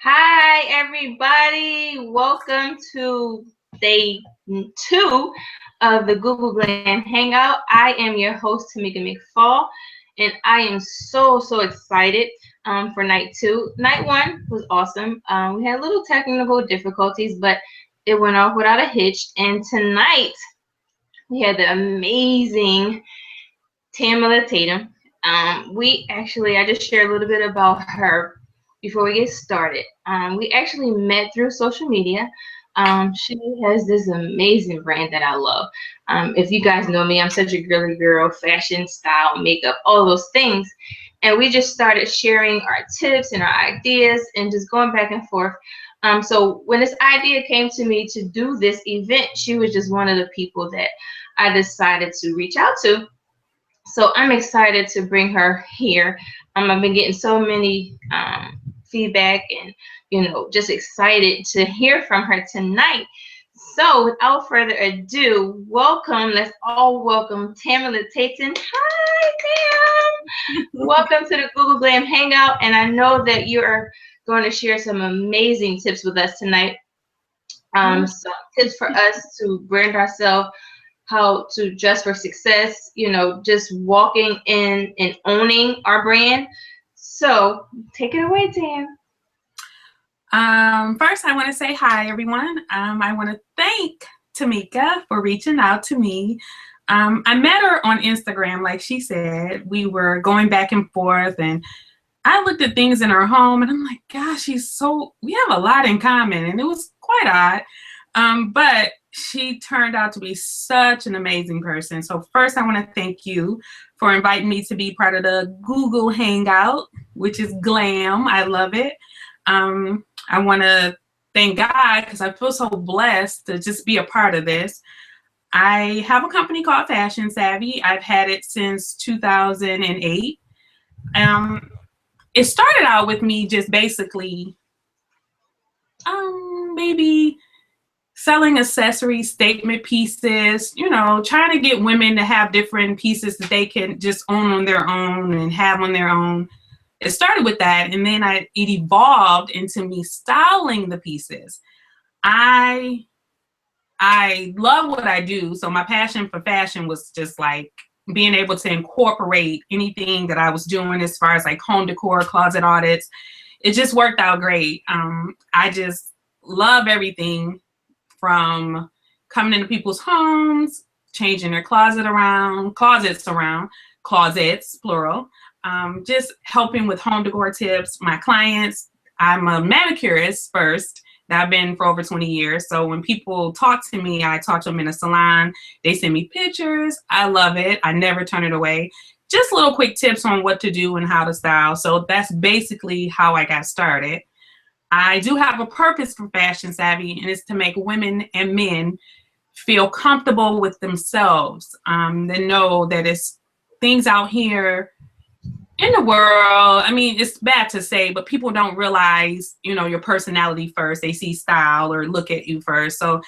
Hi, everybody. Welcome to day 2 of the Google Glam Hangout. I am your host, Tamika McFall, and I am so excited for night 2. Night 1 was awesome. We had a little technical difficulties, but it went off without a hitch. And tonight, we had the amazing Tamelatatum. I just shared a little bit about her before we get started. We actually met through social media. She has this amazing brand that I love. If you guys know me, I'm such a girly girl, fashion, style, makeup, all those things. And we just started sharing our tips and our ideas and just going back and forth. So when this idea came to me to do this event, she was just one of the people that I decided to reach out to. So I'm excited to bring her here. I've been getting so many feedback and, just excited to hear from her tonight. So without further ado, let's all welcome Tamelatatum. Hi, Tam. Welcome to the Google Glam Hangout. And I know that you're going to share some amazing tips with us tonight. Some tips for us to brand ourselves, how to dress for success, just walking in and owning our brand. So take it away, Tam. First, I want to say hi, everyone. I want to thank Tamika for reaching out to me. I met her on Instagram, like she said. We were going back and forth, and I looked at things in her home, and I'm like, gosh, we have a lot in common, and it was quite odd. But she turned out to be such an amazing person. So first, I want to thank you for inviting me to be part of the Google Hangout, which is Glam. I love it. I want to thank God because I feel so blessed to just be a part of this. I have a company called Fashion Savvy. I've had it since 2008. It started out with me just basically maybe selling accessory statement pieces, trying to get women to have different pieces that they can just own on their own and have on their own. It started with that, and then it evolved into me styling the pieces. I love what I do, so my passion for fashion was just like being able to incorporate anything that I was doing as far as like home decor, closet audits. It just worked out great. I just love everything from coming into people's homes, changing their closets around, closets, plural, just helping with home decor tips. My clients, I'm a manicurist first. I've been for over 20 years. So when people talk to me, I talk to them in a salon. They send me pictures. I love it. I never turn it away. Just little quick tips on what to do and how to style. So that's basically how I got started. I do have a purpose for Fashion Savvy, and it's to make women and men feel comfortable with themselves. They know that it's things out here in the world. I mean, it's bad to say, but people don't realize, your personality first. They see style or look at you first. So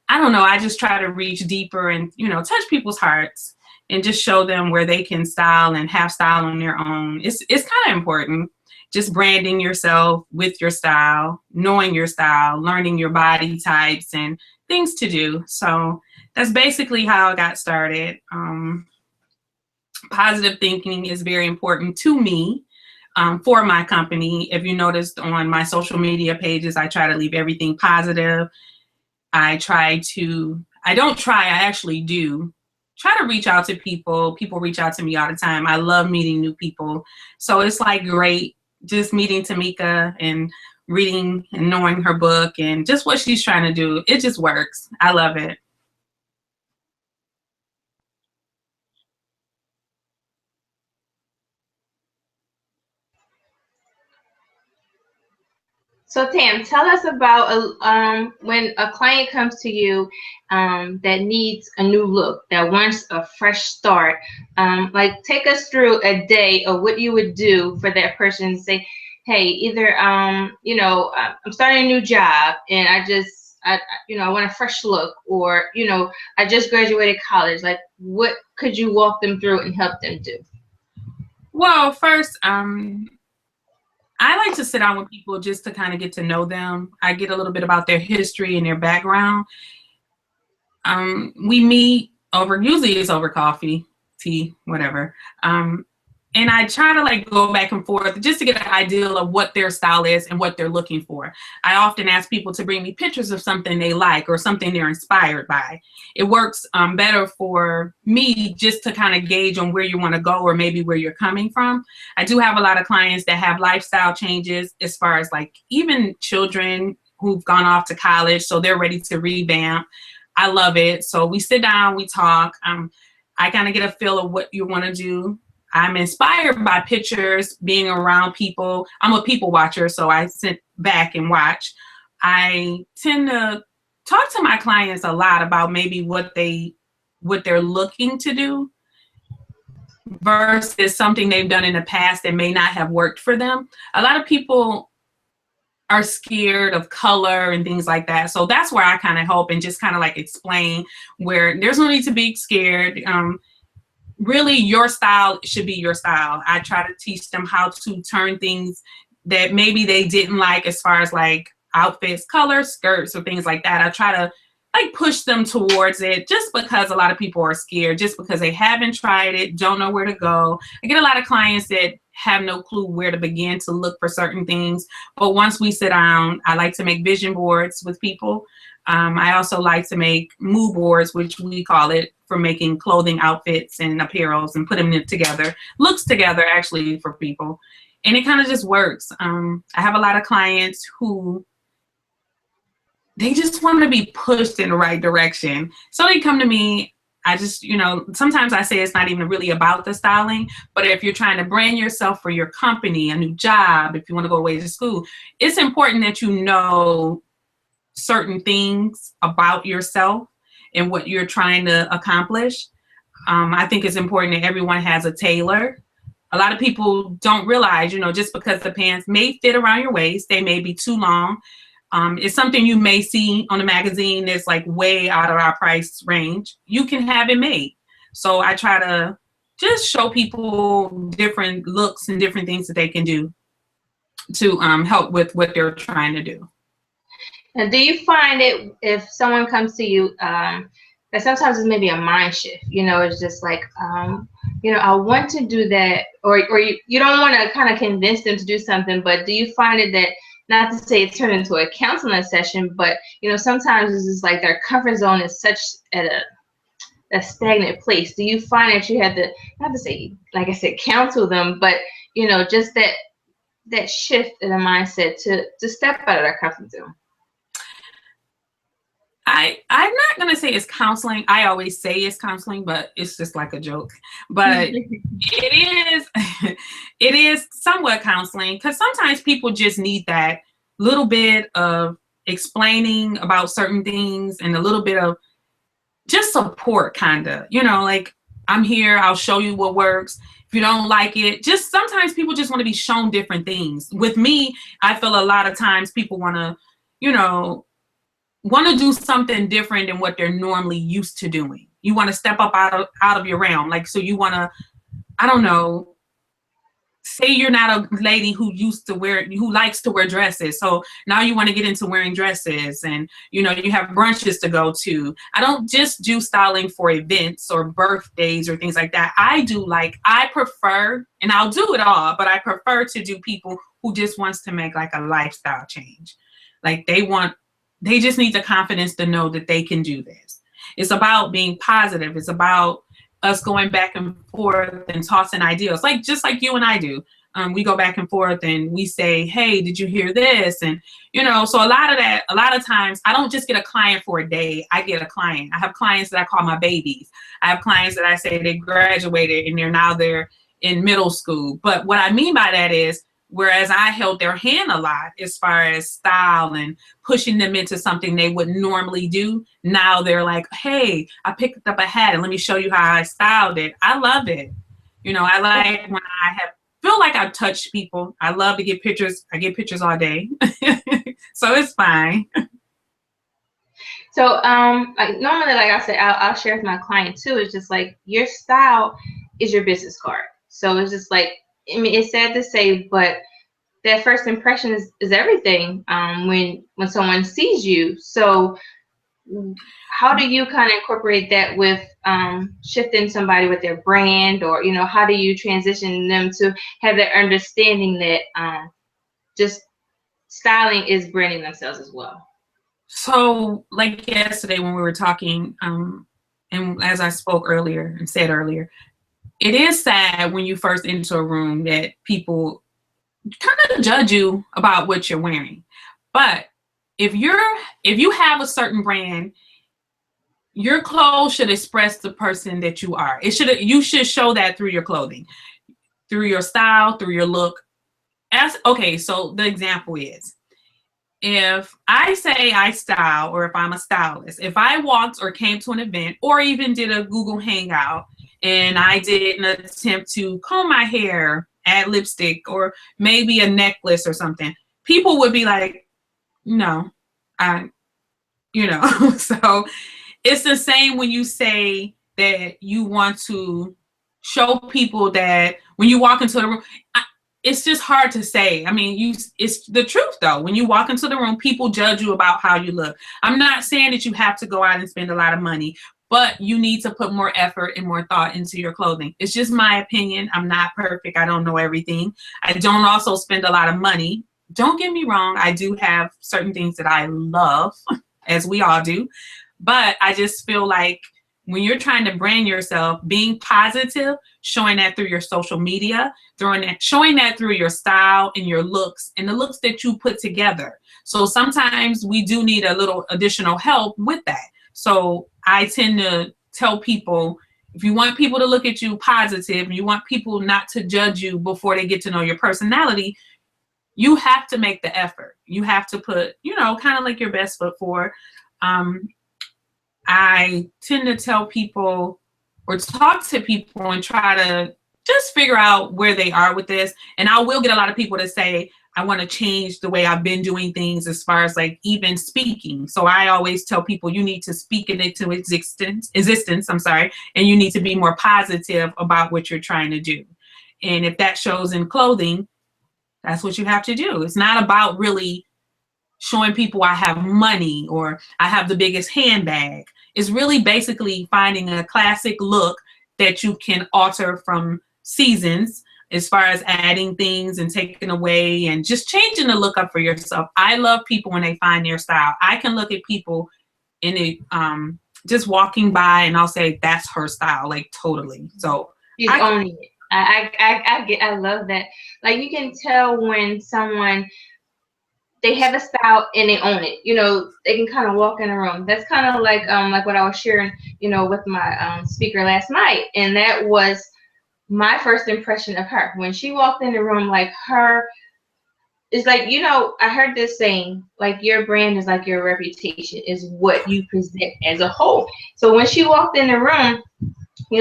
I don't know. I just try to reach deeper and, touch people's hearts and just show them where they can style and have style on their own. It's kind of important. Just branding yourself with your style, knowing your style, learning your body types and things to do. So that's basically how I got started. Positive thinking is very important to me for my company. If you noticed on my social media pages, I try to leave everything positive. I actually do try to reach out to people. People reach out to me all the time. I love meeting new people. So it's like great just meeting Tamika and reading and knowing her book and just what she's trying to do. It just works. I love it. So Tam, tell us about when a client comes to you that needs a new look, that wants a fresh start. Like take us through a day of what you would do for that person to say, hey, either I'm starting a new job and I want a fresh look, or I just graduated college. Like, what could you walk them through and help them do? Well, first, I like to sit down with people just to kind of get to know them. I get a little bit about their history and their background. We meet over, usually it's over coffee, tea, whatever. And I try to like go back and forth just to get an idea of what their style is and what they're looking for. I often ask people to bring me pictures of something they like or something they're inspired by. It works better for me just to kind of gauge on where you want to go or maybe where you're coming from. I do have a lot of clients that have lifestyle changes as far as like even children who've gone off to college, so they're ready to revamp. I love it. So we sit down, we talk. I kind of get a feel of what you want to do. I'm inspired by pictures, being around people. I'm a people watcher, so I sit back and watch. I tend to talk to my clients a lot about maybe what they're looking to do versus something they've done in the past that may not have worked for them. A lot of people are scared of color and things like that. So that's where I kind of help and just kind of like explain where there's no need to be scared. Really, your style should be your style. I try to teach them how to turn things that maybe they didn't like as far as like outfits, colors, skirts, or things like that. I try to like push them towards it just because a lot of people are scared, just because they haven't tried it, don't know where to go. I get a lot of clients that have no clue where to begin to look for certain things. But once we sit down, I like to make vision boards with people. I also like to make mood boards, which we call it, for making clothing, outfits, and apparels and put them together. Looks together, actually, for people. And it kind of just works. I have a lot of clients who, they just want to be pushed in the right direction. So they come to me. I just, sometimes I say it's not even really about the styling, but if you're trying to brand yourself for your company, a new job, if you want to go away to school, it's important that you know certain things about yourself and what you're trying to accomplish. I think it's important that everyone has a tailor. A lot of people don't realize, just because the pants may fit around your waist, they may be too long. It's something you may see on a magazine that's like way out of our price range. You can have it made. So I try to just show people different looks and different things that they can do to help with what they're trying to do. Now, do you find it if someone comes to you that sometimes it's maybe a mind shift? It's just like, I want to do that, or you don't want to kind of convince them to do something, but do you find it that, not to say it turned into a counseling session, but sometimes it's just like their comfort zone is such at a stagnant place? Do you find that you have to, not to say, like I said, counsel them, but just that shift in the mindset to step out of their comfort zone? I'm not going to say it's counseling. I always say it's counseling, but it's just like a joke. But it is somewhat counseling, because sometimes people just need that little bit of explaining about certain things and a little bit of just support, kind of, like, I'm here, I'll show you what works. If you don't like it, just sometimes people just want to be shown different things. With me, I feel a lot of times people want to do something different than what they're normally used to doing. You want to step up out of your realm. Like, so you want to, I don't know, say you're not a lady who likes to wear dresses. So now you want to get into wearing dresses, and, you have brunches to go to. I don't just do styling for events or birthdays or things like that. I prefer, and I'll do it all, but I prefer to do people who just wants to make like a lifestyle change. Like they just need the confidence to know that they can do this. It's about being positive. It's about us going back and forth and tossing ideas, just like you and I do. We go back and forth and we say, hey, did you hear this? And, so a lot of times I don't just get a client for a day. I get a client. I have clients that I call my babies. I have clients that I say they graduated and they're in middle school. But what I mean by that is, whereas I held their hand a lot as far as style and pushing them into something they would normally do, now they're like, hey, I picked up a hat and let me show you how I styled it. I love it. I like when feel like I've touched people. I love to get pictures. I get pictures all day. So it's fine. So normally, like I said, I'll share with my client too. It's just like your style is your business card. So it's just like, I mean, it's sad to say, but that first impression is everything when someone sees you. So how do you kind of incorporate that with shifting somebody with their brand, or how do you transition them to have that understanding that just styling is branding themselves as well? So like yesterday when we were talking, and as I spoke earlier and said earlier, it is sad when you first enter a room that people kind of judge you about what you're wearing. But if you have a certain brand, your clothes should express the person that you are. You should show that through your clothing, through your style, through your look. Okay, so the example is, if I say I style, or if I'm a stylist, if I walked or came to an event or even did a Google Hangout and I did an attempt to comb my hair, add lipstick, or maybe a necklace or something, people would be like, no, so it's the same when you say that you want to show people that when you walk into the room, it's just hard to say. I mean, it's the truth though. When you walk into the room, people judge you about how you look. I'm not saying that you have to go out and spend a lot of money, but you need to put more effort and more thought into your clothing. It's just my opinion. I'm not perfect. I don't know everything. I don't also spend a lot of money. Don't get me wrong. I do have certain things that I love, as we all do. But I just feel like when you're trying to brand yourself, being positive, showing that through your social media, showing that through your style and your looks and the looks that you put together. So sometimes we do need a little additional help with that. So I tend to tell people, if you want people to look at you positive, and you want people not to judge you before they get to know your personality, you have to make the effort. You have to put, kind of like your best foot forward. I tend to tell people or talk to people and try to just figure out where they are with this. And I will get a lot of people to say, I want to change the way I've been doing things as far as like even speaking. So I always tell people you need to speak it into existence, and you need to be more positive about what you're trying to do. And if that shows in clothing, that's what you have to do. It's not about really showing people I have money or I have the biggest handbag. It's really basically finding a classic look that you can alter from seasons, as far as adding things and taking away and just changing the look up for yourself. I love people when they find their style. I can look at people and just walking by and I'll say, that's her style, like totally. So she's owning it. I love that. Like you can tell when someone, they have a style and they own it. They can kind of walk in a room. That's kind of like what I was sharing, with my speaker last night. And that was my first impression of her. When she walked in the room, like it's like, I heard this saying, like your brand is like your reputation, is what you present as a whole. So when she walked in the room,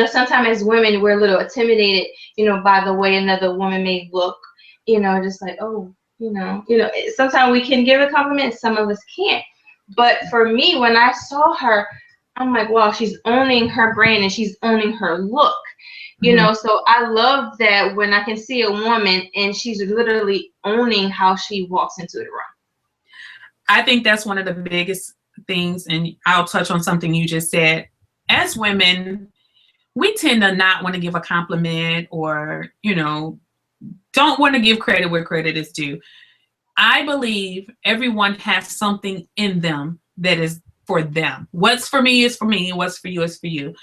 sometimes as women, we're a little intimidated, by the way another woman may look, just like, oh, sometimes we can give a compliment, some of us can't. But for me, when I saw her, I'm like, wow, she's owning her brand and she's owning her look. So I love that when I can see a woman and she's literally owning how she walks into the room. I think that's one of the biggest things, and I'll touch on something you just said. As women, we tend to not want to give a compliment or, don't want to give credit where credit is due. I believe everyone has something in them that is for them. What's for me is for me, what's for you is for you.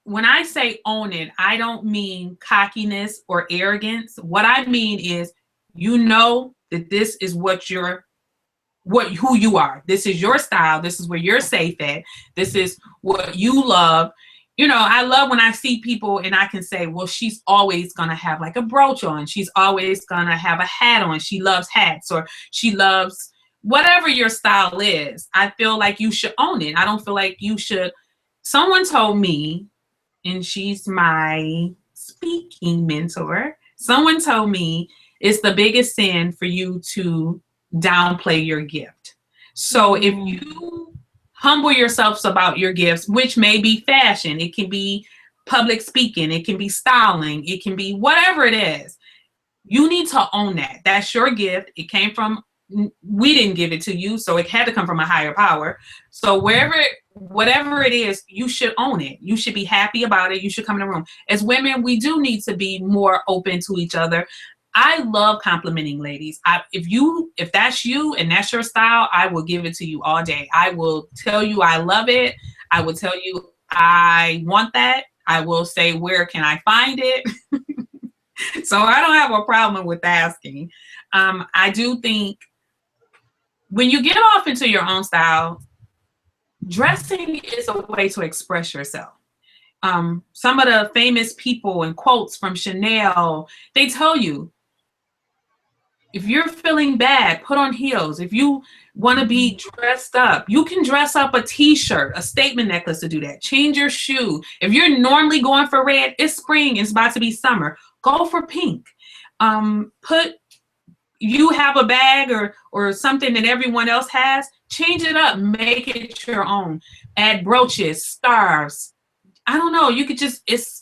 When I say own it, I don't mean cockiness or arrogance. What I mean is, that this is who you are. This is your style. This is where you're safe at. This is what you love. I love when I see people and I can say, well, she's always going to have like a brooch on. She's always going to have a hat on. She loves hats, or she loves whatever your style is. I feel like you should own it. I don't feel like you should. Someone told me, and she's my speaking mentor. Someone told me it's the biggest sin for you to downplay your gift. So if you humble yourselves about your gifts, which may be fashion, it can be public speaking, it can be styling, it can be whatever it is. You need to own that. That's your gift. It came from, we didn't give it to you, so it had to come from a higher power. So whatever it is, you should own it. You should be happy about it. You should come in the room. As women, we do need to be more open to each other. I love complimenting ladies. If that's you and that's your style, I will give it to you all day. I will tell you I love it. I will tell you I want that. I will say, where can I find it? So I don't have a problem with asking. I do think when you get off into your own style, dressing is a way to express yourself. Some of the famous people and quotes from Chanel, they tell you, if you're feeling bad, put on heels. If you want to be dressed up, you can dress up a t-shirt, a statement necklace to do that. Change your shoe. If you're normally going for red, it's spring, it's about to be summer. Go for pink. You have a bag or something that everyone else has, change it up, make it your own. Add brooches, scarves. I don't know, you could just, it's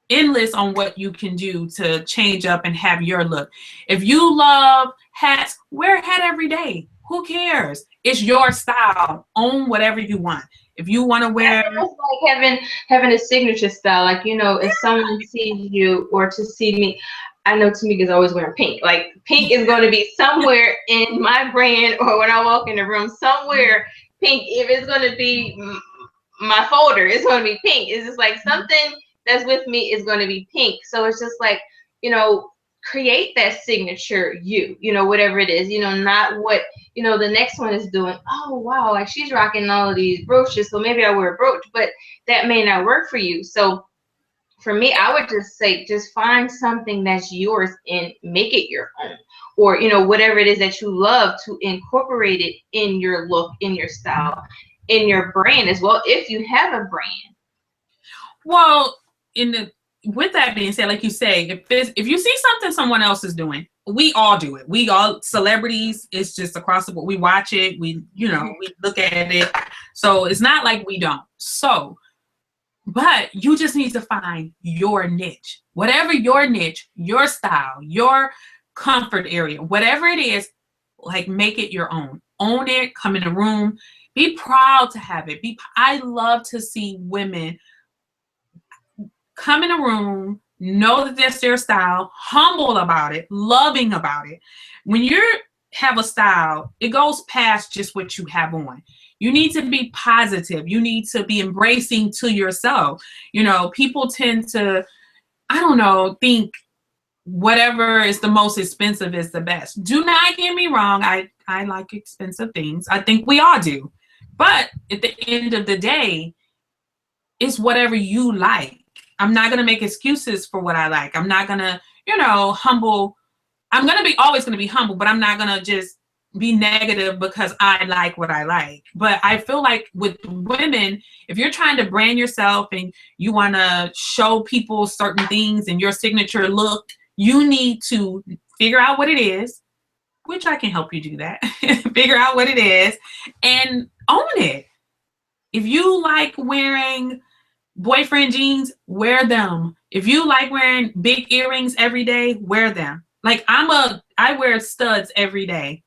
endless on what you can do to change up and have your look. If you love hats, wear a hat every day. Who cares? It's your style. Own whatever you want. If you want to wear, it's like having a signature style. Like, you know, if someone sees you or to see me, I know Tamika is always wearing pink. Like, pink is going to be somewhere in my brand, or when I walk in the room, somewhere pink. If it's going to be my folder, it's going to be pink. It's just like something that's with me is going to be pink. So it's just like, you know, create that signature you know, whatever it is, you know, not what, you know, the next one is doing. Oh, wow, like she's rocking all of these brooches, so maybe I wear a brooch, but that may not work for you. So for me, I would just say, just find something that's yours and make it your own. Or, you know, whatever it is that you love, to incorporate it in your look, in your style, in your brand as well, if you have a brand. Well, with that being said, like you say, if you see something someone else is doing, we all do it. We all celebrities. It's just across the board. We watch it. We look at it. So it's not like we don't. So, but you just need to find your niche. Whatever your niche, your style, your comfort area, whatever it is, like, make it your own. Own it. Come in the room. Be proud to have it. I love to see women come in a room, know that that's their style, humble about it, loving about it. When you have a style, it goes past just what you have on. You need to be positive. You need to be embracing to yourself. You know, people tend to, I don't know, think whatever is the most expensive is the best. Do not get me wrong. I like expensive things. I think we all do. But at the end of the day, it's whatever you like. I'm not going to make excuses for what I like. I'm not going to, humble. I'm going to be always going to be humble, but I'm not going to just be negative because I like what I like. But I feel like with women, if you're trying to brand yourself and you want to show people certain things and your signature look, you need to figure out what it is, which I can help you do that. Figure out what it is and own it. If you like wearing boyfriend jeans, wear them. If you like wearing big earrings every day, wear them. Like I wear studs every day,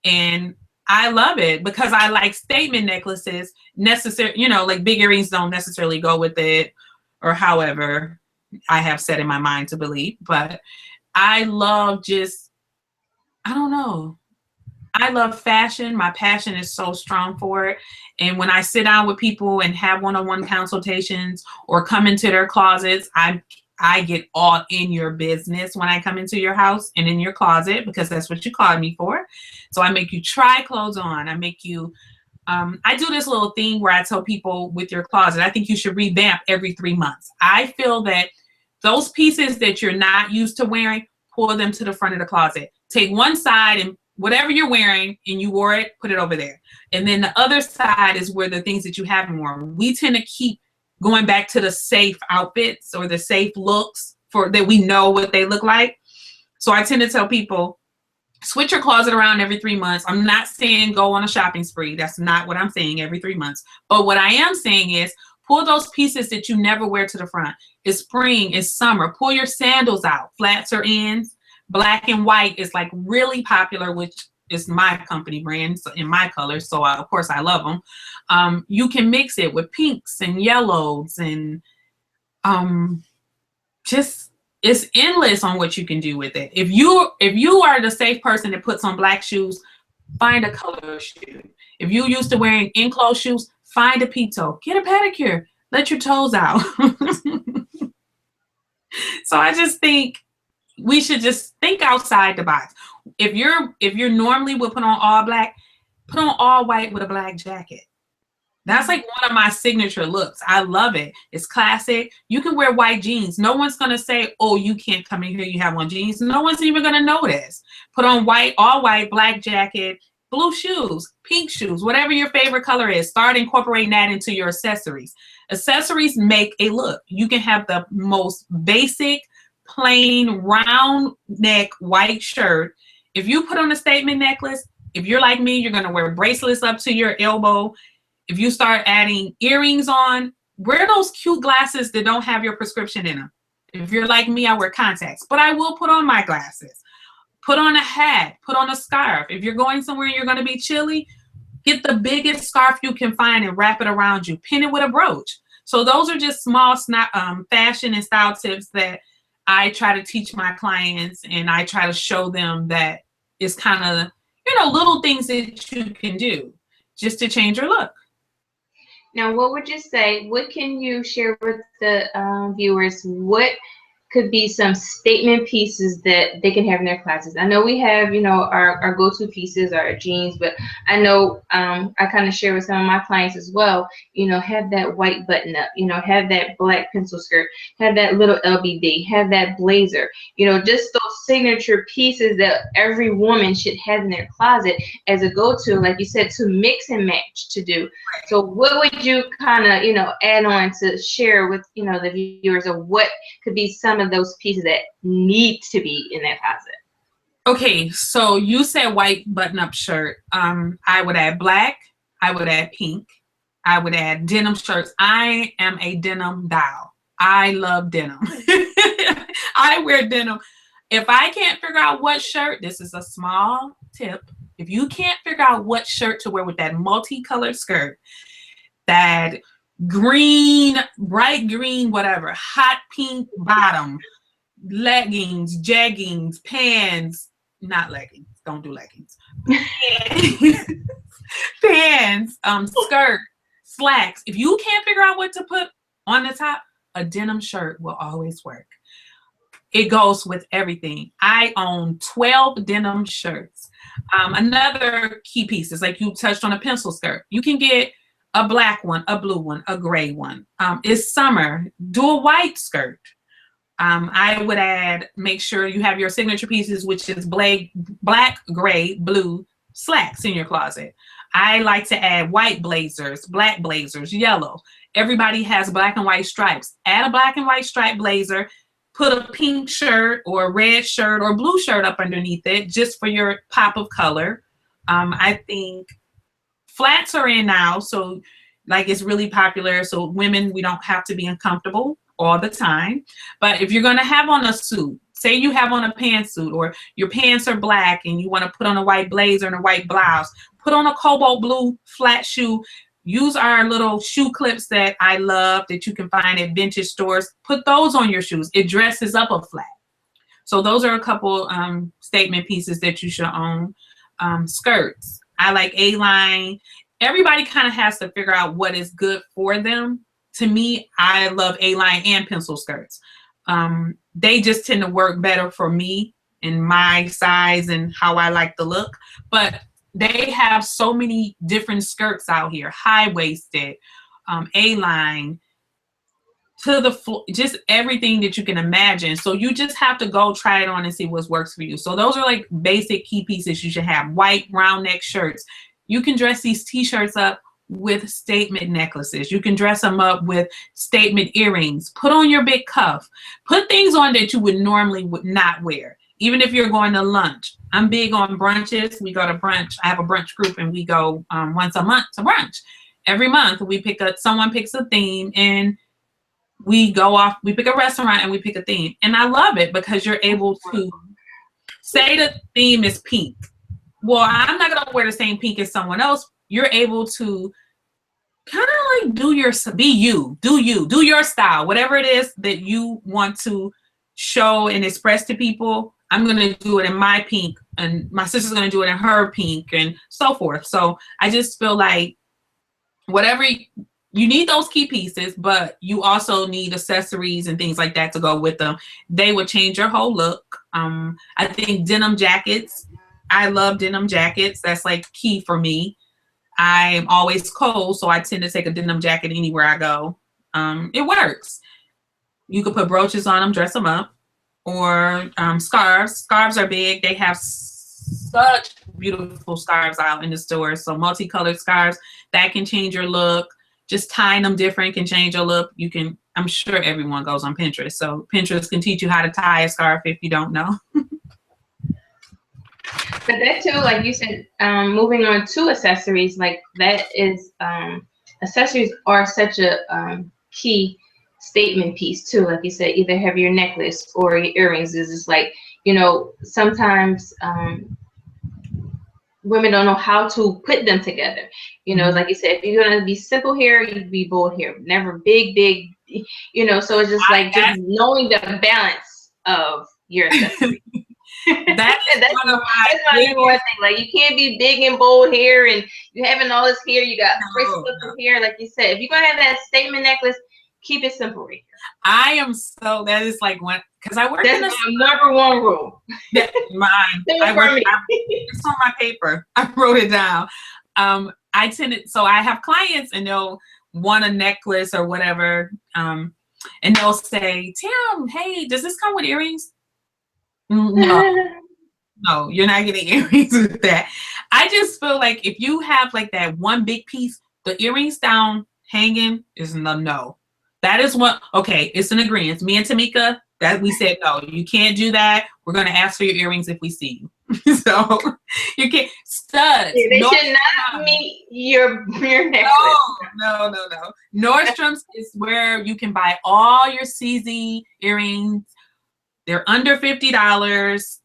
and I love it because I like statement necklaces. Like big earrings don't necessarily go with it, or however I have set in my mind to believe. But I love I love fashion. My passion is so strong for it. And when I sit down with people and have one-on-one consultations or come into their closets, I get all in your business when I come into your house and in your closet, because that's what you called me for. So I make you try clothes on. I make you, I do this little thing where I tell people with your closet, I think you should revamp every 3 months. I feel that those pieces that you're not used to wearing, pull them to the front of the closet. Take one side and whatever you're wearing and you wore it, put it over there. And then the other side is where the things that you haven't worn. We tend to keep going back to the safe outfits or the safe looks that we know what they look like. So I tend to tell people, switch your closet around every 3 months. I'm not saying go on a shopping spree. That's not what I'm saying, every 3 months. But what I am saying is pull those pieces that you never wear to the front. It's spring, it's summer. Pull your sandals out, flats or ends. Black and white is like really popular, which is my company brand in my colors. So of course I love them. You can mix it with pinks and yellows and just it's endless on what you can do with it. If you are the safe person that puts on black shoes, find a color shoe. If you used to wearing enclosed shoes, find a peep toe. Get a pedicure. Let your toes out. So I just think we should just think outside the box. If you're normally would put on all black, put on all white with a black jacket. That's like one of my signature looks. I love it. It's classic. You can wear white jeans. No one's going to say, oh, you can't come in here. You have on jeans. No one's even going to notice. Put on white, all white, black jacket, blue shoes, pink shoes, whatever your favorite color is. Start incorporating that into your accessories. Accessories make a look. You can have the most basic, plain, round neck, white shirt. If you put on a statement necklace, if you're like me, you're going to wear bracelets up to your elbow. If you start adding earrings on, wear those cute glasses that don't have your prescription in them. If you're like me, I wear contacts, but I will put on my glasses. Put on a hat, put on a scarf. If you're going somewhere and you're going to be chilly, get the biggest scarf you can find and wrap it around you. Pin it with a brooch. So those are just small fashion and style tips that I try to teach my clients, and I try to show them that it's kind of, little things that you can do just to change your look. Now, what would you say, what can you share with the viewers? What could be some statement pieces that they can have in their closets? I know we have, our go-to pieces, our jeans, but I know I kind of share with some of my clients as well, have that white button up, have that black pencil skirt, have that little LBD, have that blazer, just those signature pieces that every woman should have in their closet as a go-to, like you said, to mix and match to do. So what would you kind of, add on to share with, the viewers of what could be some of those pieces that need to be in that closet? Okay, so you said white button-up shirt. I would add black. I would add pink. I would add denim shirts. I am a denim doll. I love denim. I wear denim. If I can't figure out what shirt, this is a small tip. If you can't figure out what shirt to wear with that multicolored skirt, that green, bright green, whatever, hot pink bottom, leggings, jeggings, pants, not leggings, don't do leggings, pants, skirt, slacks. If you can't figure out what to put on the top, a denim shirt will always work. It goes with everything. I own 12 denim shirts. Another key piece is like you touched on a pencil skirt. You can get a black one, a blue one, a gray one. It's summer. Do a white skirt. I would add, make sure you have your signature pieces, which is black, gray, blue slacks in your closet. I like to add white blazers, black blazers, yellow. Everybody has black and white stripes. Add a black and white stripe blazer. Put a pink shirt or a red shirt or blue shirt up underneath it just for your pop of color. I think flats are in now, so like it's really popular. So women, we don't have to be uncomfortable all the time. But if you're going to have on a suit, say you have on a pantsuit or your pants are black and you want to put on a white blazer and a white blouse, put on a cobalt blue flat shoe. Use our little shoe clips that I love that you can find at vintage stores. Put those on your shoes. It dresses up a flat. So those are a couple statement pieces that you should own. Skirts. I like A-line. Everybody kind of has to figure out what is good for them. To me, I love A-line and pencil skirts. They just tend to work better for me and my size and how I like the look. But they have so many different skirts out here, high-waisted, A-line, to the floor, just everything that you can imagine. So you just have to go try it on and see what works for you. So those are like basic key pieces you should have. White round neck shirts. You can dress these t-shirts up with statement necklaces. You can dress them up with statement earrings. Put on your big cuff. Put things on that you would normally not wear. Even if you're going to lunch. I'm big on brunches. We go to brunch. I have a brunch group and we go once a month to brunch. Every month we someone picks a theme and we go off, we pick a restaurant and we pick a theme. And I love it because you're able to say the theme is pink. Well, I'm not gonna wear the same pink as someone else. You're able to kind of like do your style, whatever it is that you want to show and express to people. I'm gonna do it in my pink, and my sister's gonna do it in her pink, and so forth. So I just feel like whatever you need those key pieces, but you also need accessories and things like that to go with them. They would change your whole look. I think denim jackets. I love denim jackets. That's like key for me. I'm always cold, so I tend to take a denim jacket anywhere I go. It works. You could put brooches on them, dress them up, or scarves. Scarves are big. They have such beautiful scarves out in the store. So multicolored scarves, that can change your look. Just tying them different can change your look. You can, I'm sure everyone goes on Pinterest. So Pinterest can teach you how to tie a scarf if you don't know. But that too, like you said, moving on to accessories, like that is, accessories are such a key statement piece too. Like you said, either have your necklace or your earrings. Is just like, you know, sometimes women don't know how to put them together. You know, like you said, if you're gonna be simple here, you be bold here. Never big, you know. So it's just like just knowing the balance of your accessories. that's my number one thing. Like, you can't be big and bold here and you having all this here. You got bracelets up here. Like you said, if you're gonna have that statement necklace, keep it simple right here. I am so, that is like one, because I work in my number one rule. Mine. It's on my paper. I wrote it down. So I have clients and they'll want a necklace or whatever, and they'll say, Tim, hey, does this come with earrings? No, you're not getting earrings with that. I just feel like if you have like that one big piece, the earrings down hanging is no. That is what, okay, it's an agreement. Me and Tamika, that we said, no, you can't do that. We're going to ask for your earrings if we see you. So you can't, studs. They should not meet your necklace. No. Nordstrom's is where you can buy all your CZ earrings. They're under $50.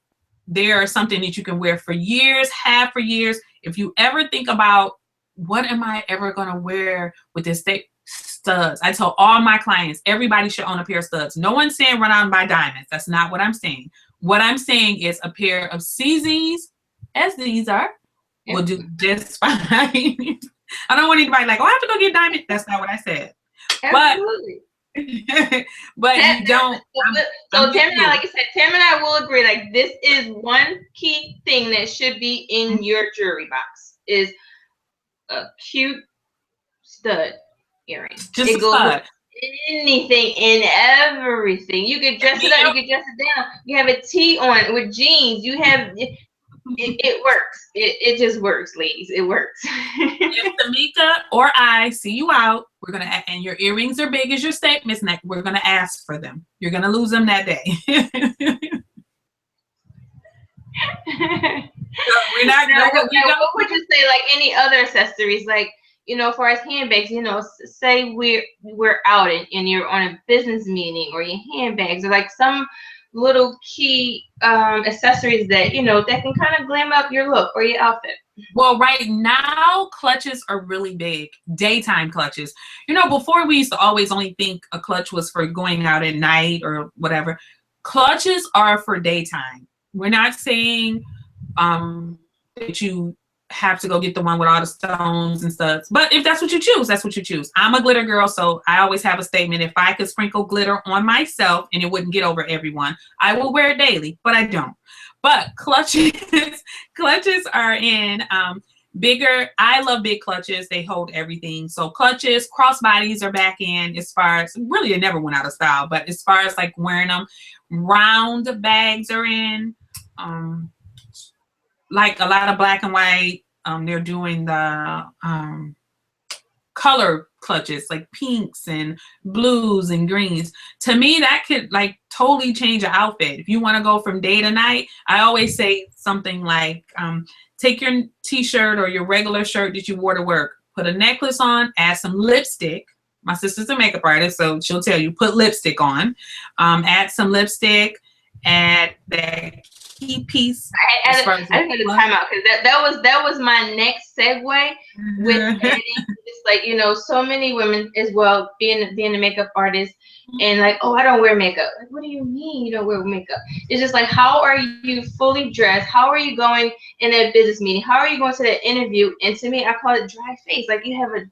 They are something that you can wear for years, have for years. If you ever think about, what am I ever going to wear with this thing? Studs. I tell all my clients, everybody should own a pair of studs. No one's saying run out and buy diamonds. That's not what I'm saying. What I'm saying is a pair of CZs, as these are, will do just fine. I don't want anybody like, oh, I have to go get diamonds. That's not what I said. Absolutely. But you don't. So Tamela, like I said, Tamela and I will agree. Like, this is one key thing that should be in your jewelry box is a cute stud earring. Just it goes with anything and everything. You could dress it up. You could dress it down. You have a tee on with jeans. You have it works. It just works, ladies. It works. If Tamika or I see you out, we're gonna, and your earrings are big as your statements, we're gonna ask for them. You're gonna lose them that day. So we're not. What would you say? Like any other accessories, like, you know, for as handbags, you know, say we're out and you're on a business meeting, or your handbags, or like some little key accessories that, you know, that can kind of glam up your look or your outfit. Well, right now, clutches are really big. Daytime clutches. You know, before we used to always only think a clutch was for going out at night or whatever. Clutches are for daytime. We're not saying that you have to go get the one with all the stones and stuff. But if that's what you choose, that's what you choose. I'm a glitter girl, so I always have a statement. If I could sprinkle glitter on myself and it wouldn't get over everyone, I will wear it daily, but I don't. But clutches are in bigger. I love big clutches. They hold everything. So clutches, crossbodies are back in, as far as, really, it never went out of style, but as far as like wearing them, round bags are in. Like a lot of black and white, they're doing the color clutches, like pinks and blues and greens. To me, that could like totally change your outfit. If you want to go from day to night, I always say something like, take your t-shirt or your regular shirt that you wore to work, put a necklace on, add some lipstick. My sister's a makeup artist, so she'll tell you, put lipstick on, add some lipstick, add that key piece. I just had to time out because that was my next segue with adding just like, you know, so many women as well being a makeup artist and like, oh, I don't wear makeup. Like, what do you mean you don't wear makeup? It's just like, how are you fully dressed? How are you going in that business meeting? How are you going to that interview? And to me, I call it dry face. Like you have a not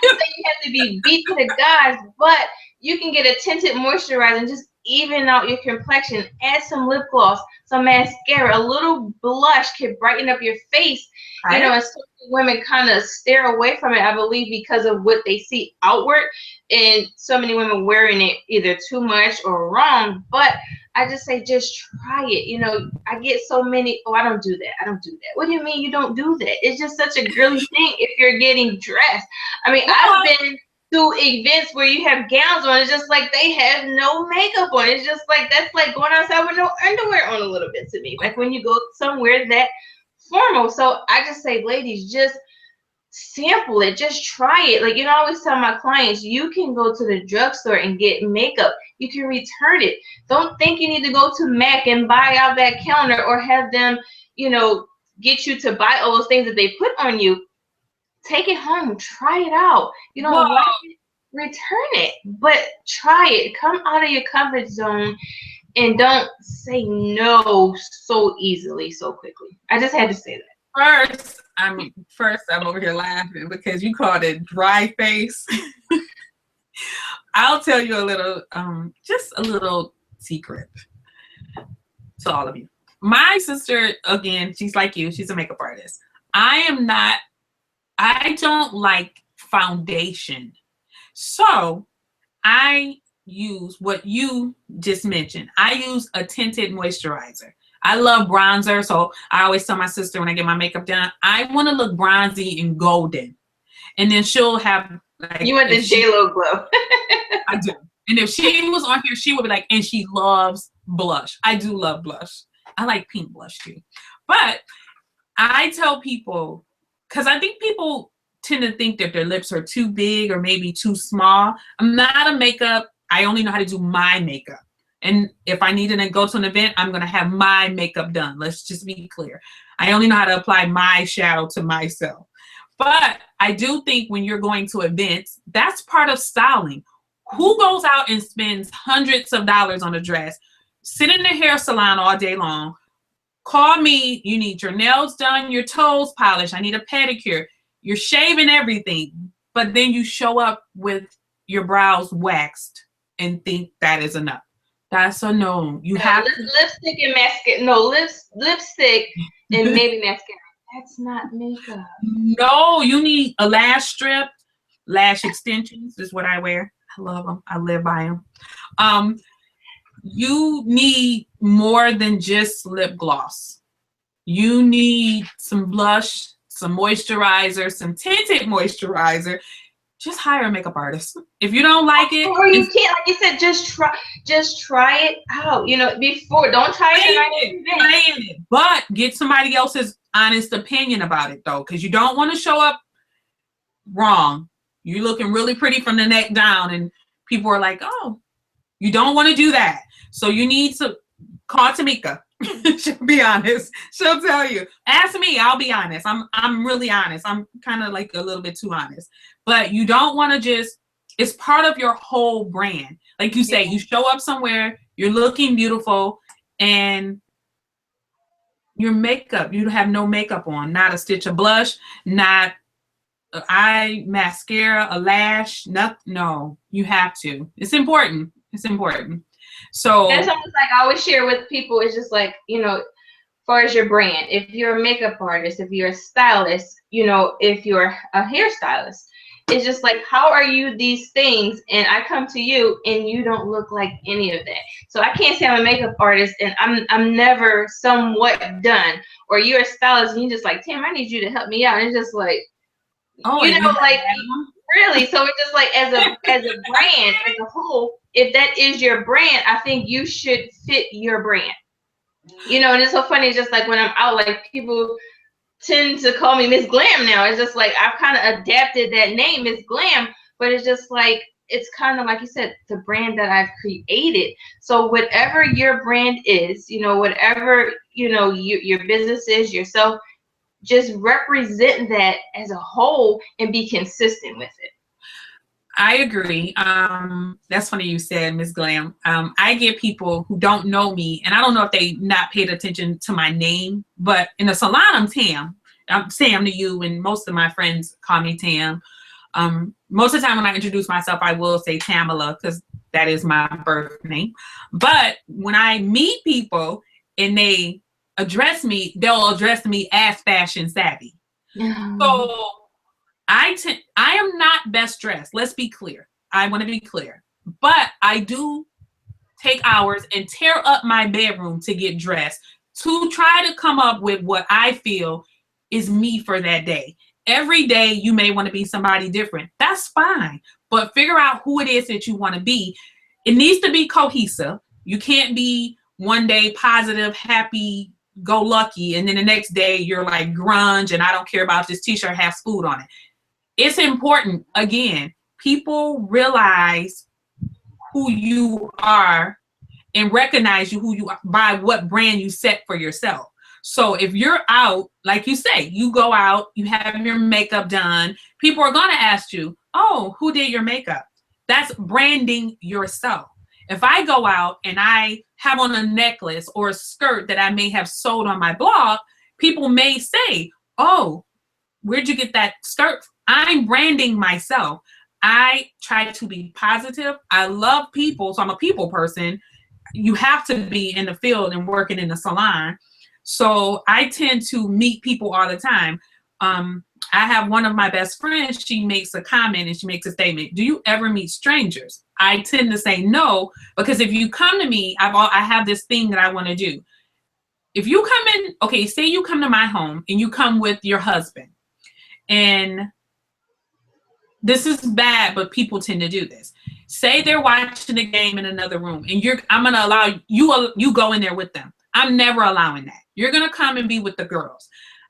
to say you have to be beat to the gods, but you can get a tinted moisturizer and just even out your complexion. Add some lip gloss, some mascara, a little blush can brighten up your face. You know, and so many women kind of stare away from it, I believe, because of what they see outward, and so many women wearing it either too much or wrong. But I just say, just try it. You know, I get so many, oh, I don't do that. I don't do that. What do you mean you don't do that? It's just such a girly thing if you're getting dressed. I mean, I've been to events where you have gowns on. It's just like they have no makeup on. It's just like, that's like going outside with no underwear on a little bit to me. Like when you go somewhere that formal. So I just say, ladies, just sample it, just try it. Like, you know, I always tell my clients, you can go to the drugstore and get makeup. You can return it. Don't think you need to go to MAC and buy out that counter or have them, you know, get you to buy all those things that they put on you. Take it home, try it out. You know, like it, return it, but try it. Come out of your comfort zone and don't say no so easily, so quickly. I just had to say that. First, I'm over here laughing because you called it dry face. I'll tell you a little, just a little secret to all of you. My sister, again, she's like you. She's a makeup artist. I don't like foundation. So I use what you just mentioned. I use a tinted moisturizer. I love bronzer, so I always tell my sister when I get my makeup done, I want to look bronzy and golden. And then she'll have like, you want the J-Lo glow. I do. And if she was on here, she would be like, and she loves blush. I do love blush. I like pink blush too. But I tell people, because I think people tend to think that their lips are too big or maybe too small. I'm not a makeup. I only know how to do my makeup. And if I need to go to an event, I'm going to have my makeup done. Let's just be clear. I only know how to apply my shadow to myself. But I do think when you're going to events, that's part of styling. Who goes out and spends hundreds of dollars on a dress, sit in the hair salon all day long, call me, you need your nails done, your toes polished, I need a pedicure, you're shaving everything, but then you show up with your brows waxed and think that is enough. That's a no. You have lipstick and mascara. No, lipstick and maybe mascara. That's not makeup. No, you need a lash strip, lash extensions is what I wear. I love them. I live by them. You need more than just lip gloss. You need some blush, some moisturizer, some tinted moisturizer. Just hire a makeup artist. If you don't like it, or you can't, like you said, just try it out. You know, before, don't try it. But get somebody else's honest opinion about it though, because you don't want to show up wrong. You're looking really pretty from the neck down, and people are like, "Oh, you don't want to do that." So you need to call Tamika. She'll be honest. She'll tell you. Ask me. I'll be honest. I'm really honest. I'm kind of like a little bit too honest. But you don't want to just. It's part of your whole brand. Like you say, you show up somewhere, you're looking beautiful, and your makeup. You have no makeup on. Not a stitch of blush. Not an eye mascara. A lash. No. You have to. It's important. It's important. So that's almost like I always share with people. It's just like, you know, as far as your brand, if you're a makeup artist, if you're a stylist, you know, if you're a hairstylist, it's just like, how are you these things? And I come to you and you don't look like any of that. So I can't say I'm a makeup artist and I'm never somewhat done. Or you're a stylist and you're just like, Tam, I need you to help me out. And it's just like, oh, you know, like really. So it's just like as a brand, as a whole, if that is your brand, I think you should fit your brand. You know, and it's so funny. It's just like when I'm out, like people tend to call me Miss Glam now. It's just like I've kind of adapted that name, Miss Glam, but it's just like it's kind of like you said, the brand that I've created. So whatever your brand is, whatever, your business is, yourself, just represent that as a whole and be consistent with it. I agree. That's funny you said, Ms. Glam. I get people who don't know me, and I don't know if they not paid attention to my name, but in the salon, I'm Tam. I'm Tam to you, and most of my friends call me Tam. Most of the time when I introduce myself, I will say Tamela because that is my birth name. But when I meet people and they address me, they'll address me as fashion savvy. So I am not best dressed. Let's be clear. I want to be clear. But I do take hours and tear up my bedroom to get dressed to try to come up with what I feel is me for that day. Every day you may want to be somebody different. That's fine. But figure out who it is that you want to be. It needs to be cohesive. You can't be one day positive, happy, go lucky, and then the next day you're like grunge and I don't care about this t-shirt has food on it. It's important, again, people realize who you are and recognize you who you are by what brand you set for yourself. So if you're out, like you say, you go out, you have your makeup done, people are going to ask you, oh, who did your makeup? That's branding yourself. If I go out and I have on a necklace or a skirt that I may have sold on my blog, people may say, oh, where'd you get that skirt? I'm branding myself. I try to be positive. I love people, so I'm a people person. You have to be in the field and working in the salon. So I tend to meet people all the time. I have one of my best friends, she makes a comment and she makes a statement. Do you ever meet strangers? I tend to say no, because if you come to me, I have this thing that I want to do. If you come in, okay, say you come to my home and you come with your husband, and this is bad, but people tend to do this. Say they're watching the game in another room and I'm going to allow you go in there with them. I'm never allowing that. You're going to come and be with the girls.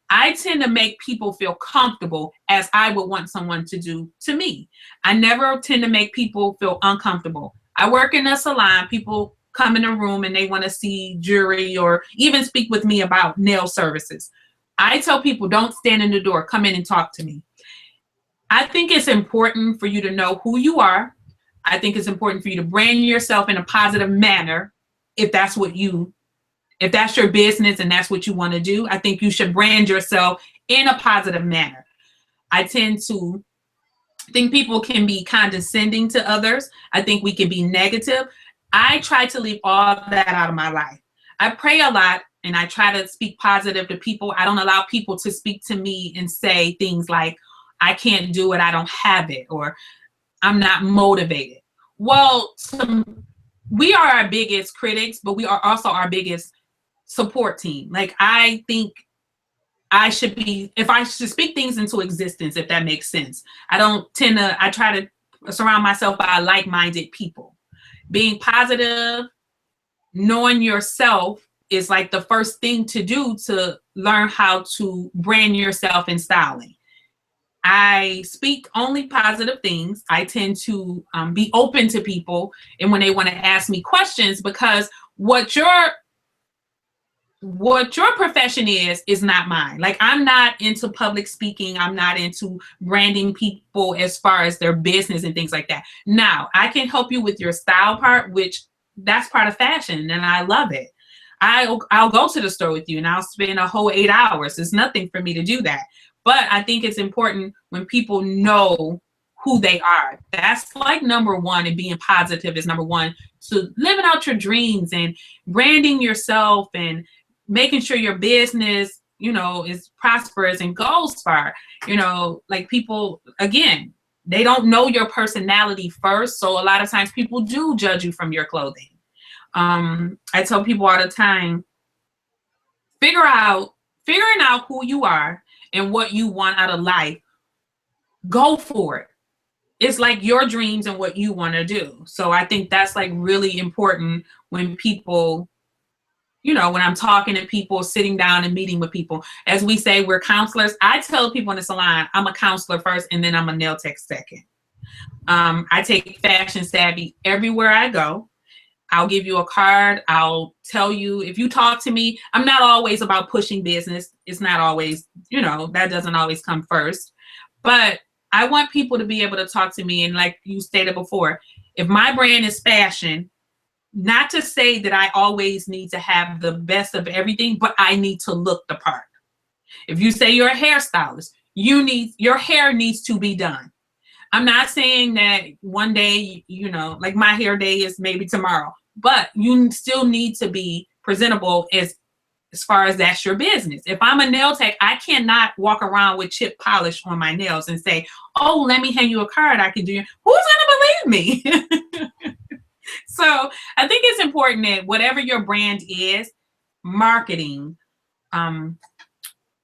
I tend to make people feel comfortable as I would want someone to do to me. I never tend to make people feel uncomfortable. I work in a salon. People come in a room and they want to see jewelry or even speak with me about nail services. I tell people, don't stand in the door. Come in and talk to me. I think it's important for you to know who you are. I think it's important for you to brand yourself in a positive manner. If that's your business and that's what you want to do, I think you should brand yourself in a positive manner. I tend to think people can be condescending to others. I think we can be negative. I try to leave all that out of my life. I pray a lot and I try to speak positive to people. I don't allow people to speak to me and say things like, I can't do it, I don't have it, or I'm not motivated. Well, we are our biggest critics, but we are also our biggest support team. Like, I think I should speak things into existence, if that makes sense. I try to surround myself by like-minded people. Being positive, knowing yourself is like the first thing to do to learn how to brand yourself in styling. I speak only positive things. I tend to be open to people and when they want to ask me questions, because what your profession is not mine. Like, I'm not into public speaking. I'm not into branding people as far as their business and things like that. Now, I can help you with your style part, which that's part of fashion, and I love it. I'll go to the store with you and I'll spend a whole 8 hours. It's nothing for me to do that. But I think it's important when people know who they are. That's like number one, and being positive is number one. So living out your dreams and branding yourself and making sure your business, is prosperous and goes far. Like, people, again, they don't know your personality first. So a lot of times people do judge you from your clothing. I tell people all the time, figuring out who you are and what you want out of life, go for it. It's like your dreams and what you want to do. So I think that's like really important when people, when I'm talking to people, sitting down and meeting with people. As we say, we're counselors. I tell people in the salon, I'm a counselor first and then I'm a nail tech second. I take fashion savvy everywhere I go. I'll give you a card. I'll tell you, if you talk to me, I'm not always about pushing business. It's not always, that doesn't always come first. But I want people to be able to talk to me. And like you stated before, if my brand is fashion, not to say that I always need to have the best of everything, but I need to look the part. If you say you're a hairstylist, your hair needs to be done. I'm not saying that one day, like my hair day is maybe tomorrow, but you still need to be presentable as far as that's your business. If I'm a nail tech, I cannot walk around with chip polish on my nails and say, oh, let me hand you a card. I can do you. Who's going to believe me? So I think it's important that whatever your brand is, marketing,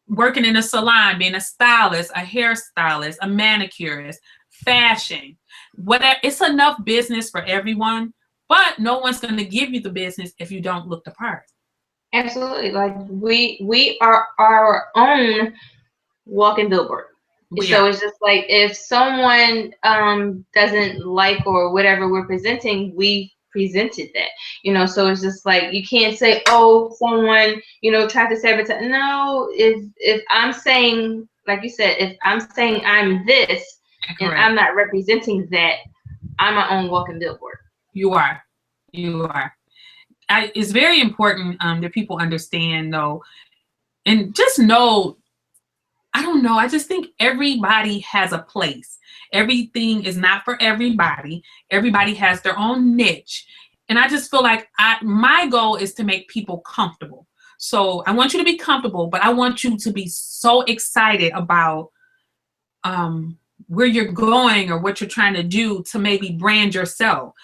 working in a salon, being a stylist, a hairstylist, a manicurist, fashion, whatever, it's enough business for everyone, but no one's going to give you the business if you don't look the part. Absolutely. Like we are our own walking billboard. So it's just like if someone doesn't like or whatever we're presenting, we presented that, so it's just like you can't say, oh, someone tried to sabotage. No, if I'm saying, like you said, if I'm saying I'm this, correct, and I'm not representing that, I'm my own walking billboard. You are. It's very important that people understand, though, and just know, I don't know, I just think everybody has a place. Everything is not for everybody. Everybody has their own niche. And I just feel like my goal is to make people comfortable. So I want you to be comfortable, but I want you to be so excited about where you're going or what you're trying to do to maybe brand yourself.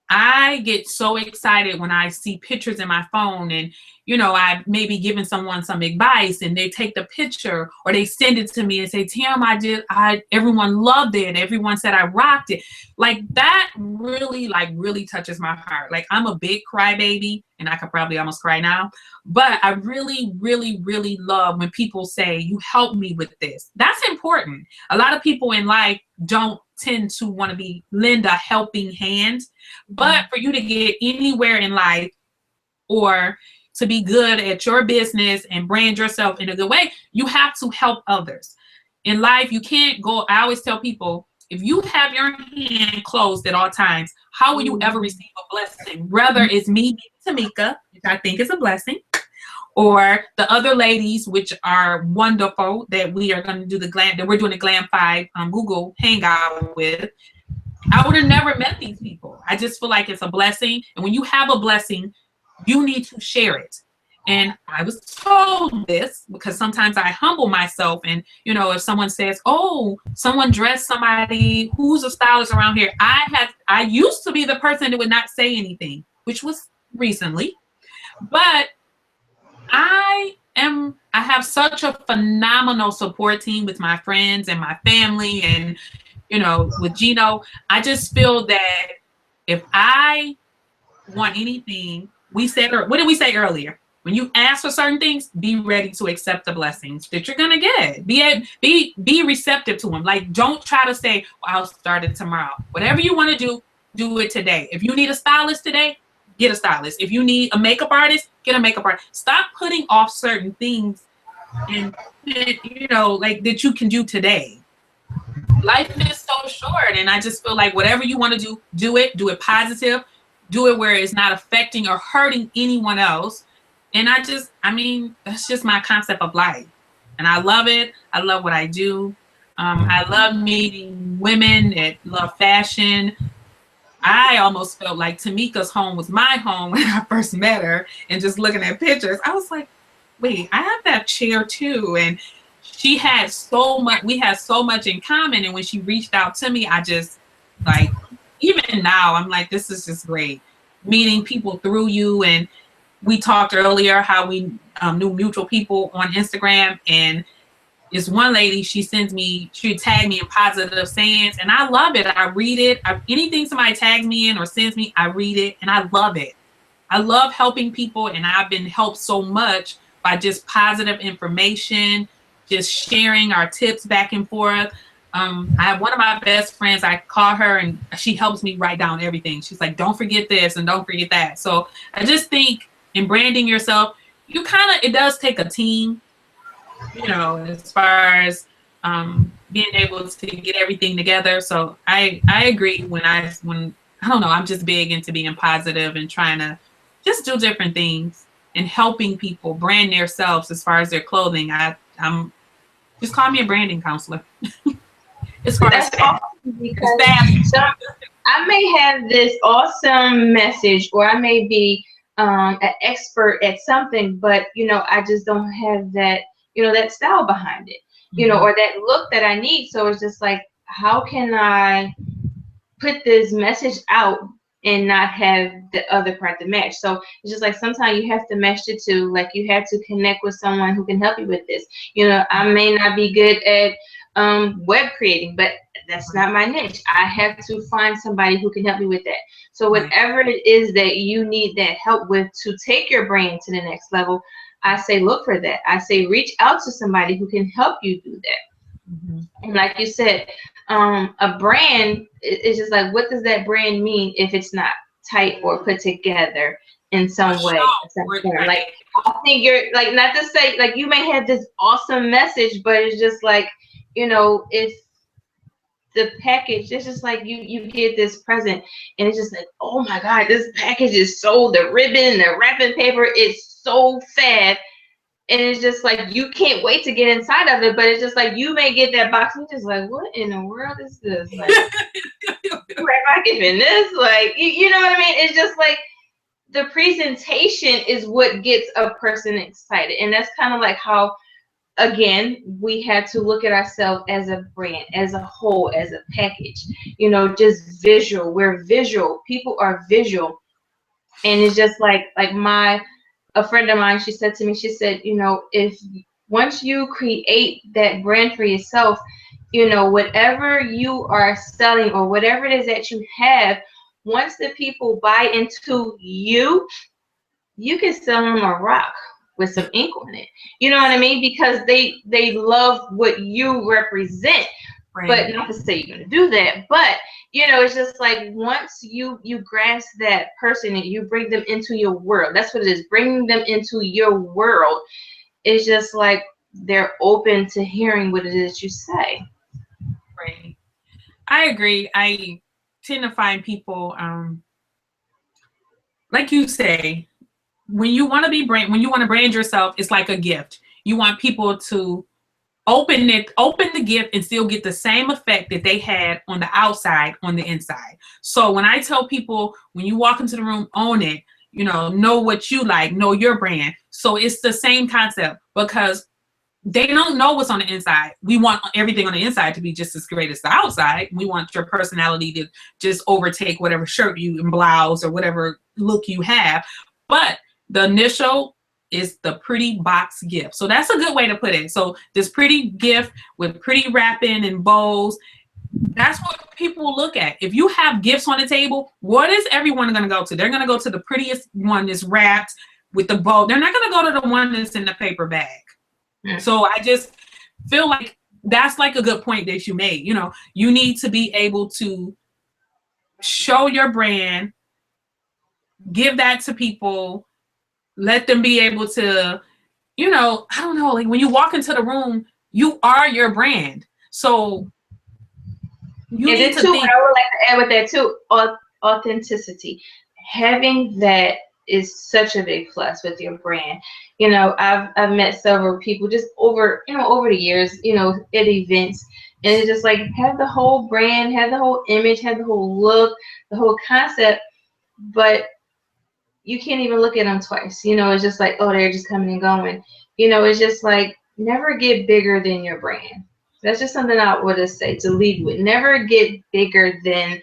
I get so excited when I see pictures in my phone and, I've maybe given someone some advice and they take the picture or they send it to me and say, Tam, everyone loved it. Everyone said I rocked it. Like that really touches my heart. Like I'm a big crybaby and I could probably almost cry now, but I really, really, really love when people say you helped me with this. That's important. A lot of people in life don't tend to want to lend a helping hand, but for you to get anywhere in life or to be good at your business and brand yourself in a good way, you have to help others. In life, you can't go, I always tell people, if you have your hand closed at all times, how will you ever receive a blessing? Whether it's me, Tamika, which I think is a blessing, or the other ladies, which are wonderful, that we are going to do that we're doing the Glam 5 Google Hangout with. I would have never met these people. I just feel like it's a blessing. And when you have a blessing, you need to share it. And I was told this because sometimes I humble myself. And, if someone says, oh, someone dressed somebody who's a stylist around here, I used to be the person that would not say anything, which was recently. But I have such a phenomenal support team with my friends and my family and, with Gino. I just feel that if I want anything, what did we say earlier? When you ask for certain things, be ready to accept the blessings that you're going to get. Be receptive to them. Like, don't try to say, well, I'll start it tomorrow. Whatever you want to do it today. If you need a stylist today, get a stylist. If you need a makeup artist, get a makeup artist. Stop putting off certain things and, like that you can do today. Life is so short. And I just feel like whatever you want to do it positive. Do it where it's not affecting or hurting anyone else. And that's just my concept of life. And I love it. I love what I do. I love meeting women that love fashion. I almost felt like Tamika's home was my home when I first met her, and just looking at pictures, I was like, wait, I have that chair too. And we had so much in common. And when she reached out to me, I just even now, I'm like, this is just great. Meeting people through you. And we talked earlier how we knew mutual people on Instagram. And this one lady, she tagged me in positive sayings. And I love it. I read it. Anything somebody tags me in or sends me, I read it. And I love it. I love helping people. And I've been helped so much by just positive information, just sharing our tips back and forth. I have one of my best friends. I call her and she helps me write down everything. She's like, don't forget this and don't forget that. So I just think in branding yourself, you kind of, it does take a team, you know, as far as being able to get everything together. So I agree when I don't know, I'm just big into being positive and trying to just do different things and helping people brand themselves as far as their clothing. I'm just call me a branding counselor. As far as awesome because I may have this awesome message, or I may be an expert at something, but you know, I just don't have that, you know, that style behind it, you know, or that look that I need. So it's just like, how can I put this message out and not have the other part to match? So it's just like sometimes you have to mesh the two. Like you have to connect with someone who can help you with this. You know, I may not be good at web creating, but that's not my niche. I have to find somebody who can help me with that. So whatever it is that you need that help with to take your brand to the next level, I say look for that. I say reach out to somebody who can help you do that. And like you said, a brand is just like, what does that brand mean if it's not tight or put together in some way? Like, I think you're like, not to say like you may have this awesome message, but it's just like, you know, if the package, it's just like you get this present and it's just like, oh my God, this package is so, the ribbon, the wrapping paper is so fab. And it's just like, you can't wait to get inside of it, but it's just like, you may get that box and you're just like, what in the world is this? Like, where am I giving this? Like, you know what I mean? It's just like, the presentation is what gets a person excited. And that's kind of like how, again, we had to look at ourselves as a brand, as a whole, as a package, you know, just visual. We're visual. People are visual. And it's just like a friend of mine, she said to me, she said, you know, if once you create that brand for yourself, you know, whatever you are selling or whatever it is that you have, once the people buy into you, you can sell them a rock with some ink on it. You know what I mean? Because they love what you represent. But not to say you're going to do that, but you know, it's just like once you grasp that person and you bring them into your world, that's what it is, bringing them into your world. It's just like they're open to hearing what it is you say. Right. I agree. I tend to find people, like you say, when you want to brand yourself, it's like a gift. You want people to open the gift and still get the same effect that they had on the outside on the inside. So when I tell people, when you walk into the room, own it, you know what you like, know your brand. So it's the same concept, because they don't know what's on the inside. We want everything on the inside to be just as great as the outside. We want your personality to just overtake whatever shirt you and blouse or whatever look you have. But the initial is the pretty box gift. So that's a good way to put it. So this pretty gift with pretty wrapping and bows, that's what people will look at. If you have gifts on the table, what is everyone going to go to? They're going to go to the prettiest one that's wrapped with the bow. They're not going to go to the one that's in the paper bag. So I just feel like that's like a good point that you made. You know, you need to be able to show your brand, give that to people, let them be able to, you know, I don't know, like when you walk into the room, you are your brand. So you need to think. I would like to add with that too, authenticity. Having that is such a big plus with your brand. You know, I've met several people just over the years, you know, at events, and it's just like, have the whole brand, have the whole image, have the whole look, the whole concept, but you can't even look at them twice. You know, it's just like, oh, they're just coming and going. You know, it's just like, never get bigger than your brand. That's just something I would just say to lead with. Never get bigger than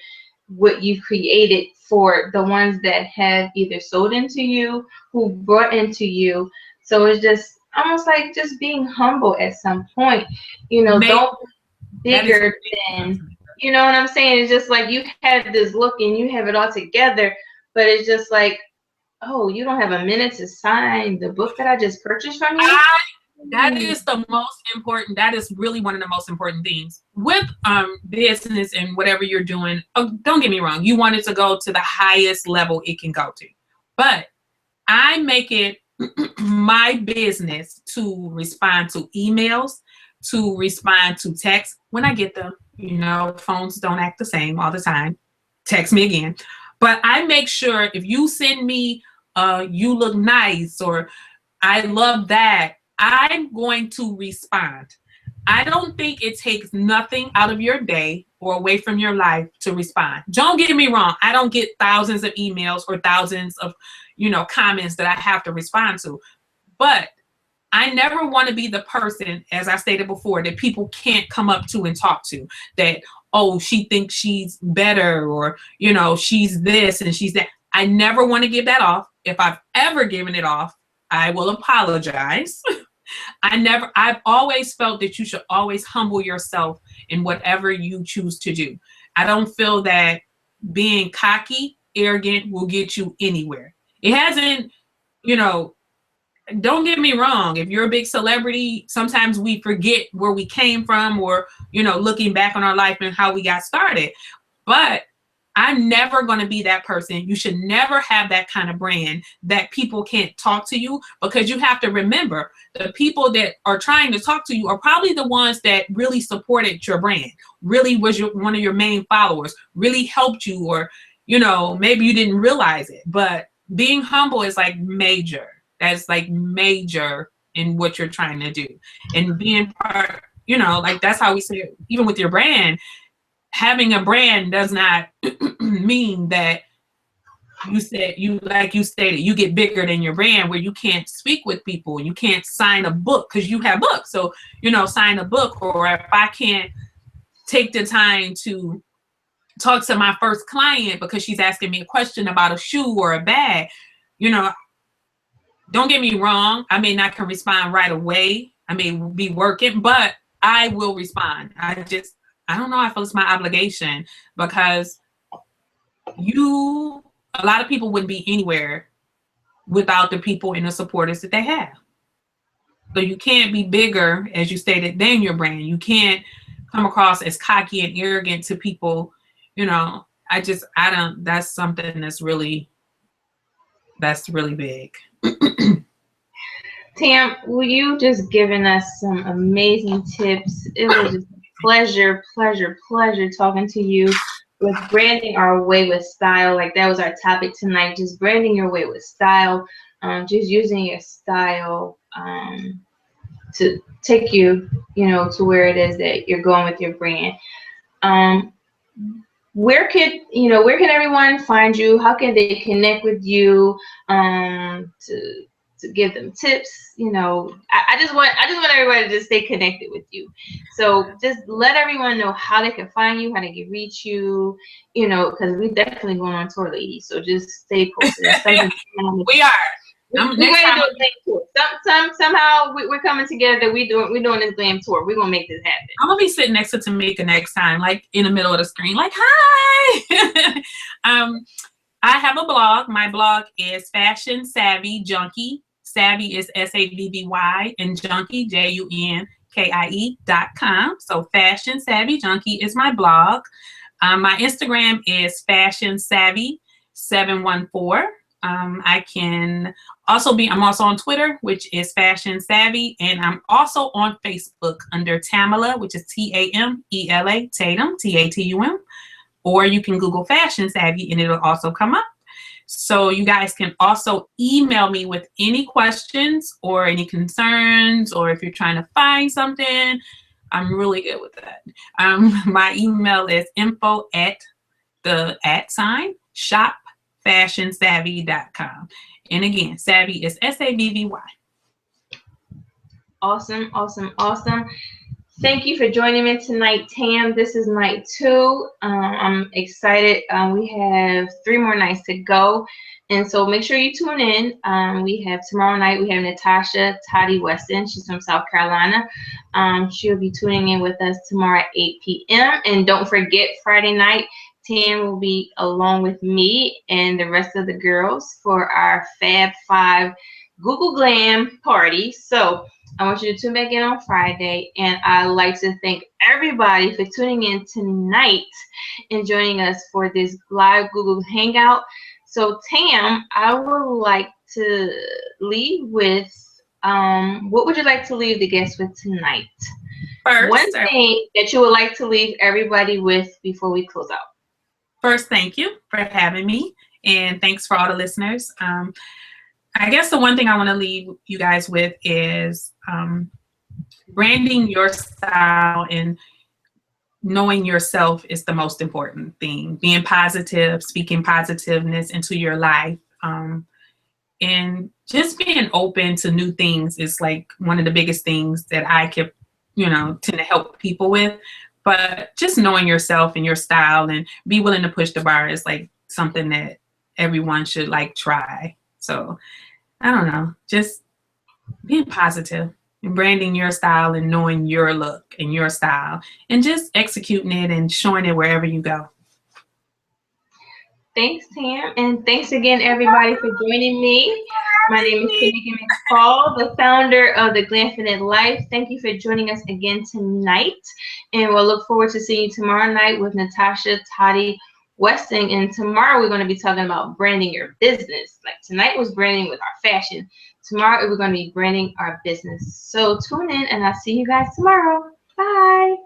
what you've created for the ones that have either sold into you, who brought into you. So it's just almost like just being humble at some point. You know, don't be bigger than, you know what I'm saying? It's just like you have this look and you have it all together, but it's just like, oh, you don't have a minute to sign the book that I just purchased from you? That is the most important. That is really one of the most important things with business and whatever you're doing. Oh, don't get me wrong. You want it to go to the highest level it can go to. But I make it my business to respond to emails, to respond to texts when I get them. You know, phones don't act the same all the time. Text me again. But I make sure if you send me, you look nice, or I love that, I'm going to respond. I don't think it takes nothing out of your day or away from your life to respond. Don't get me wrong. I don't get thousands of emails or thousands of, comments that I have to respond to. But I never want to be the person, as I stated before, that people can't come up to and talk to. That, oh, she thinks she's better, or, she's this and she's that. I never want to give that off. If I've ever given it off, I will apologize. I've always felt that you should always humble yourself in whatever you choose to do. I don't feel that being cocky, arrogant will get you anywhere. It hasn't, don't get me wrong. If you're a big celebrity, sometimes we forget where we came from, or, looking back on our life and how we got started. But I'm never going to be that person. You should never have that kind of brand that people can't talk to you, because you have to remember the people that are trying to talk to you are probably the ones that really supported your brand, really was one of your main followers, really helped you, or, maybe you didn't realize it. But being humble is like major. That's like major in what you're trying to do. And being part, like that's how we say it, even with your brand. Having a brand does not mean that you stated, you get bigger than your brand, where you can't speak with people, you can't sign a book because you have books. So, sign a book, or if I can't take the time to talk to my first client because she's asking me a question about a shoe or a bag, don't get me wrong. I may not can respond right away. I may be working, but I will respond. I don't know. I feel it's my obligation, because a lot of people wouldn't be anywhere without the people and the supporters that they have. So you can't be bigger, as you stated, than your brand. You can't come across as cocky and arrogant to people. That's something that's really big. Tam, will you just giving us some amazing tips? It was just a pleasure talking to you with branding our way with style. Like that was our topic tonight, just branding your way with style, just using your style to take you, to where it is that you're going with your brand. Where can everyone find you? How can they connect with you to give them tips? I just want everybody to just stay connected with you. So just let everyone know how they can find you, how they can reach you, because we definitely going on tour, ladies. So just stay posted. We are. We're going to do a glam tour. Somehow we're coming together. We're doing this glam tour. We're gonna make this happen. I'm gonna be sitting next to Tamika next time, like in the middle of the screen, like hi. I have a blog. My blog is Fashion Savvy Junkie. Savvy is SAVVY, and Junkie JUNKIE.com. So Fashion Savvy Junkie is my blog. My Instagram is Fashion Savvy 714. I'm also on Twitter, which is Fashion Savvy, and I'm also on Facebook under Tamela, which is TAMELA, Tatum, TATUM, or you can Google Fashion Savvy and it'll also come up. So you guys can also email me with any questions or any concerns, or if you're trying to find something. I'm really good with that. My email is info@shopfashionsavvy.com. And again, savvy is SAVVY. Awesome. Thank you for joining me tonight, Tam. This is night 2. I'm excited. We have 3 more nights to go. And so make sure you tune in. We have tomorrow night, we have Natasha Toddy Weston. She's from South Carolina. She'll be tuning in with us tomorrow at 8 p.m. And don't forget, Friday night, Tam will be along with me and the rest of the girls for our Fab 5 Google Glam party. So I want you to tune back in on Friday, and I'd like to thank everybody for tuning in tonight and joining us for this live Google Hangout. So Tam, I would like to leave with what would you like to leave the guests with tonight? One thing that you would like to leave everybody with before we close out. First, thank you for having me, and thanks for all the listeners. I guess the one thing I want to leave you guys with is branding your style and knowing yourself is the most important thing. Being positive, speaking positiveness into your life, and just being open to new things is like one of the biggest things that I could, tend to help people with. But just knowing yourself and your style and be willing to push the bar is like something that everyone should like try. So I don't know, just being positive and branding your style and knowing your look and your style and just executing it and showing it wherever you go. Thanks, Tam. And thanks again, everybody, for joining me. My name is Tamika McFall, the founder of the Glamfinite Life. Thank you for joining us again tonight. And we'll look forward to seeing you tomorrow night with Natasha Toddy Westing. And tomorrow we're going to be talking about branding your business. Like tonight was branding with our fashion. Tomorrow we're going to be branding our business. So tune in and I'll see you guys tomorrow. Bye.